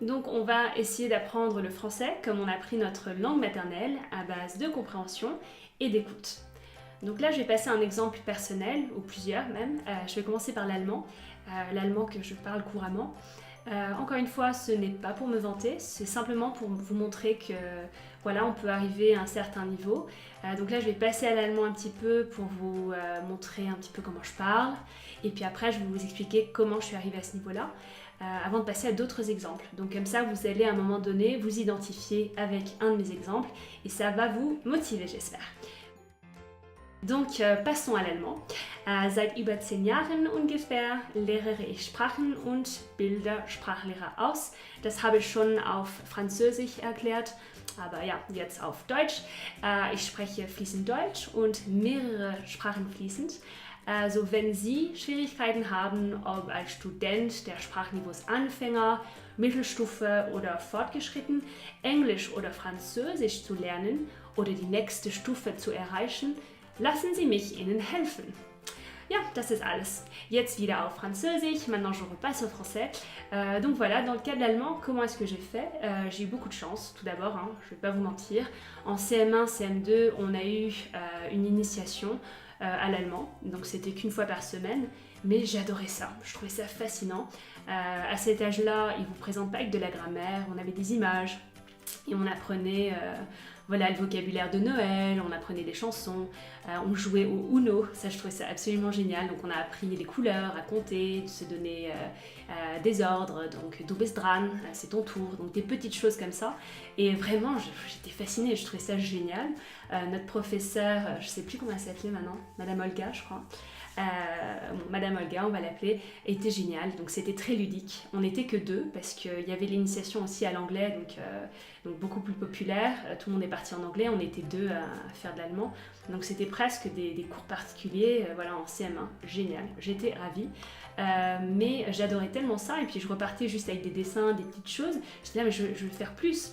Donc on va essayer d'apprendre le français comme on a appris notre langue maternelle à base de compréhension et d'écoute. Donc là je vais passer un exemple personnel, ou plusieurs même. Je vais commencer par l'allemand que je parle couramment. Encore une fois, ce n'est pas pour me vanter, c'est simplement pour vous montrer que voilà, on peut arriver à un certain niveau. Donc là, je vais passer à l'allemand un petit peu pour vous montrer un petit peu comment je parle. Et puis après, je vais vous expliquer comment je suis arrivée à ce niveau-là, avant de passer à d'autres exemples. Donc comme ça, vous allez à un moment donné vous identifier avec un de mes exemples et ça va vous motiver, j'espère. Donc passons à l'allemand. Seit über 10 Jahren ungefähr lehre ich Sprachen und bilde Sprachlehrer aus. Das habe ich schon auf Französisch erklärt, aber ja, jetzt auf Deutsch. Ich spreche fließend Deutsch und mehrere Sprachen fließend. Also wenn Sie Schwierigkeiten haben, ob als Student der Sprachniveaus Anfänger, Mittelstufe oder Fortgeschritten, Englisch oder Französisch zu lernen oder die nächste Stufe zu erreichen, lassen Sie mich Ihnen helfen. Ja, das ist alles. Jetzt wieder auf Französisch, maintenant je repasse au français. Donc voilà, dans le cas de l'allemand, comment est-ce que j'ai fait? J'ai eu beaucoup de chance, tout d'abord, je ne vais pas vous mentir. En CM1, CM2, on a eu une initiation à l'allemand, donc c'était qu'une fois par semaine, mais j'adorais ça, je trouvais ça fascinant. À cet âge-là, ils ne vous présentent pas avec de la grammaire, on avait des images, et on apprenait voilà, le vocabulaire de Noël, on apprenait des chansons, on jouait au Uno, ça je trouvais ça absolument génial, donc on a appris les couleurs, à compter, se donner des ordres, donc du bist dran, c'est ton tour, donc des petites choses comme ça, et vraiment j'étais fascinée, je trouvais ça génial. Notre professeur, je sais plus comment elle s'appelait maintenant, Madame Olga je crois, Madame Olga, on va l'appeler, était géniale, donc c'était très ludique. On n'était que deux parce qu'il y avait l'initiation aussi à l'anglais, donc beaucoup plus populaire. Tout le monde est parti en anglais, on était deux à faire de l'allemand, donc c'était presque des cours particuliers, voilà, en CM1, génial, j'étais ravie. Mais j'adorais tellement ça, et puis je repartais juste avec des dessins, des petites choses. J'étais là, mais je veux faire plus.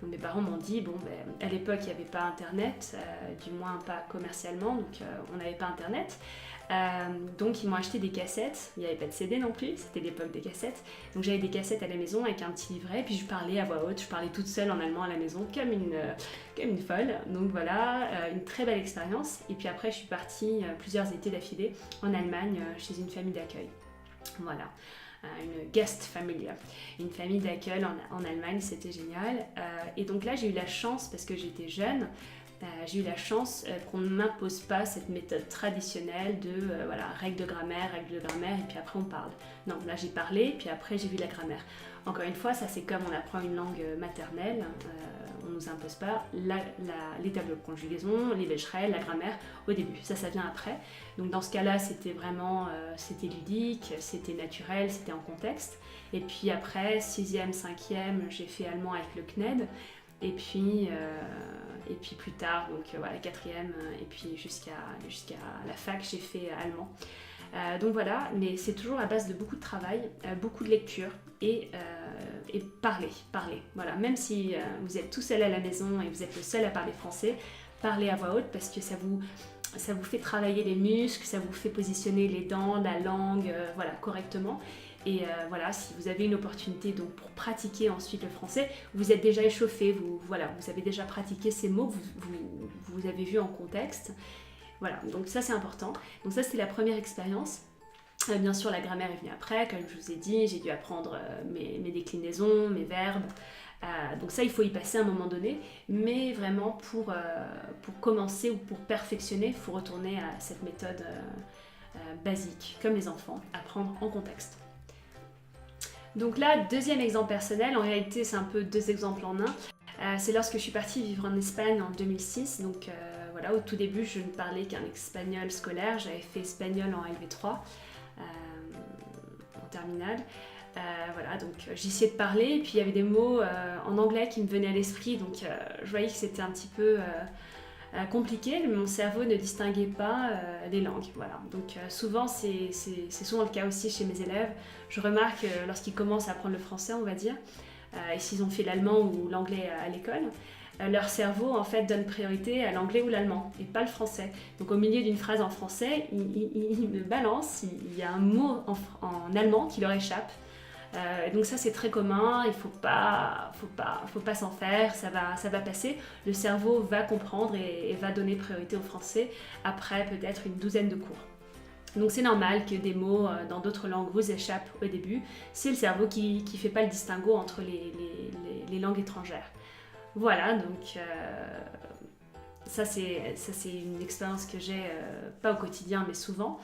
Donc mes parents m'ont dit, bon, ben, à l'époque il n'y avait pas internet, du moins pas commercialement, donc on n'avait pas internet. Donc ils m'ont acheté des cassettes, il n'y avait pas de CD non plus, c'était l'époque des cassettes. Donc j'avais des cassettes à la maison avec un petit livret, puis je parlais à voix haute, je parlais toute seule en allemand à la maison comme une folle. Donc voilà, une très belle expérience. Et puis après je suis partie plusieurs étés d'affilée en Allemagne chez une famille d'accueil. Voilà. Une Gastfamilie, une famille d'accueil en Allemagne, c'était génial. Et donc là j'ai eu la chance, parce que j'étais jeune, j'ai eu la chance qu'on ne m'impose pas cette méthode traditionnelle de voilà, règles de grammaire, et puis après on parle. Non, là j'ai parlé, puis après j'ai vu la grammaire. Encore une fois, ça c'est comme on apprend une langue maternelle, on ne nous impose pas les tableaux de conjugaison, les Becherel, la grammaire au début, ça vient après. Donc dans ce cas-là, c'était vraiment, c'était ludique, c'était naturel, c'était en contexte. Et puis après, 6e, 5e, j'ai fait allemand avec le CNED, et puis plus tard, donc voilà, 4e, et puis jusqu'à la fac, j'ai fait allemand. Donc voilà, mais c'est toujours à base de beaucoup de travail, beaucoup de lecture et parler. Voilà, même si vous êtes tout seul à la maison et vous êtes le seul à parler français, parlez à voix haute parce que ça vous fait travailler les muscles, ça vous fait positionner les dents, la langue, voilà, correctement. Et voilà, si vous avez une opportunité donc, pour pratiquer ensuite le français, vous êtes déjà échauffé, vous avez déjà pratiqué ces mots, vous avez vu en contexte. Voilà, donc ça c'est important. Donc ça c'était la première expérience. Bien sûr la grammaire est venue après, comme je vous ai dit, j'ai dû apprendre mes déclinaisons, mes verbes. Donc ça il faut y passer à un moment donné, mais vraiment pour commencer ou pour perfectionner, il faut retourner à cette méthode basique, comme les enfants, apprendre en contexte. Donc là, deuxième exemple personnel, en réalité c'est un peu deux exemples en un. C'est lorsque je suis partie vivre en Espagne en 2006, donc voilà, au tout début je ne parlais qu'un espagnol scolaire, j'avais fait espagnol en LV3, en terminale. Voilà, donc j'essayais de parler, et puis il y avait des mots en anglais qui me venaient à l'esprit, donc je voyais que c'était un petit peu compliqué, mais mon cerveau ne distinguait pas les langues. Voilà. Donc souvent, c'est souvent le cas aussi chez mes élèves. Je remarque lorsqu'ils commencent à apprendre le français, on va dire, et s'ils ont fait l'allemand ou l'anglais à l'école, leur cerveau en fait donne priorité à l'anglais ou l'allemand et pas le français. Donc au milieu d'une phrase en français, il me balance, il y a un mot en allemand qui leur échappe. Donc ça c'est très commun, il faut pas s'en faire, ça va passer. Le cerveau va comprendre et va donner priorité au français après peut-être une douzaine de cours. Donc c'est normal que des mots dans d'autres langues vous échappent au début. C'est le cerveau qui fait pas le distinguo entre les langues étrangères. Voilà, donc ça c'est une expérience que j'ai, pas au quotidien mais souvent.